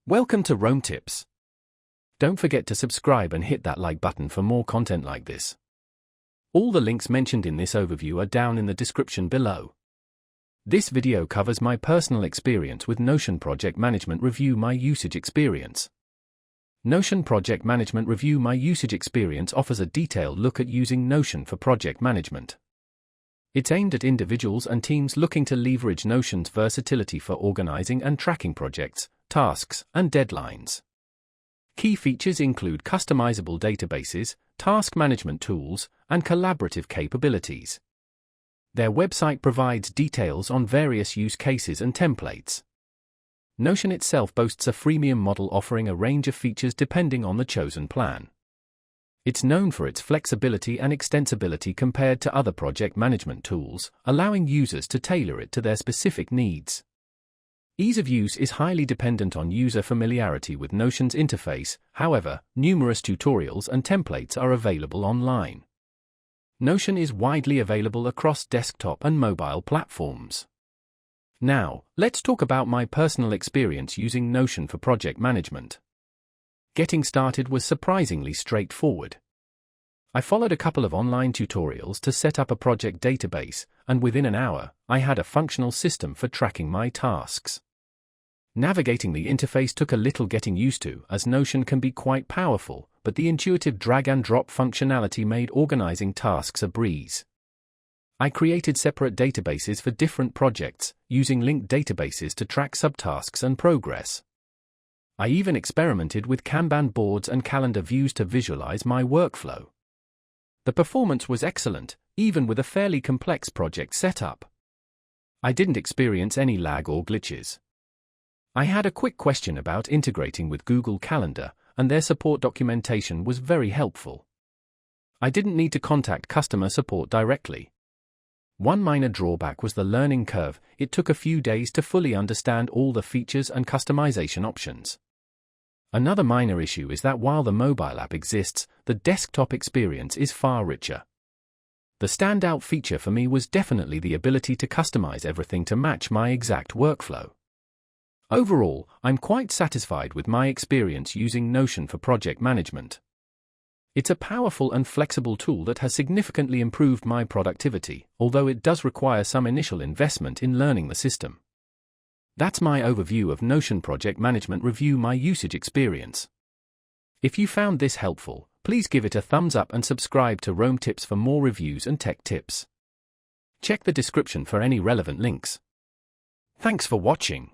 Welcome to Rome Tips. Don't forget to subscribe and hit that like button for more content like this. All the links mentioned in this overview are down in the description below. This video covers my personal experience with Notion Project Management Review My Usage Experience. Notion Project Management Review My Usage Experience offers a detailed look at using Notion for project management. It's aimed at individuals and teams looking to leverage Notion's versatility for organizing and tracking projects, tasks, and deadlines. Key features include customizable databases, task management tools, and collaborative capabilities. Their website provides details on various use cases and templates. Notion itself boasts a freemium model offering a range of features depending on the chosen plan. It's known for its flexibility and extensibility compared to other project management tools, allowing users to tailor it to their specific needs. Ease of use is highly dependent on user familiarity with Notion's interface. However, numerous tutorials and templates are available online. Notion is widely available across desktop and mobile platforms. Now, let's talk about my personal experience using Notion for project management. Getting started was surprisingly straightforward. I followed a couple of online tutorials to set up a project database, and within an hour, I had a functional system for tracking my tasks. Navigating the interface took a little getting used to, as Notion can be quite powerful, but the intuitive drag-and-drop functionality made organizing tasks a breeze. I created separate databases for different projects, using linked databases to track subtasks and progress. I even experimented with Kanban boards and calendar views to visualize my workflow. The performance was excellent, even with a fairly complex project setup. I didn't experience any lag or glitches. I had a quick question about integrating with Google Calendar, and their support documentation was very helpful. I didn't need to contact customer support directly. One minor drawback was the learning curve. It took a few days to fully understand all the features and customization options. Another minor issue is that while the mobile app exists, the desktop experience is far richer. The standout feature for me was definitely the ability to customize everything to match my exact workflow. Overall, I'm quite satisfied with my experience using Notion for project management. It's a powerful and flexible tool that has significantly improved my productivity, although it does require some initial investment in learning the system. That's my overview of Notion Project Management Review My Usage Experience. If you found this helpful, please give it a thumbs up and subscribe to Rome Tips for more reviews and tech tips. Check the description for any relevant links. Thanks for watching.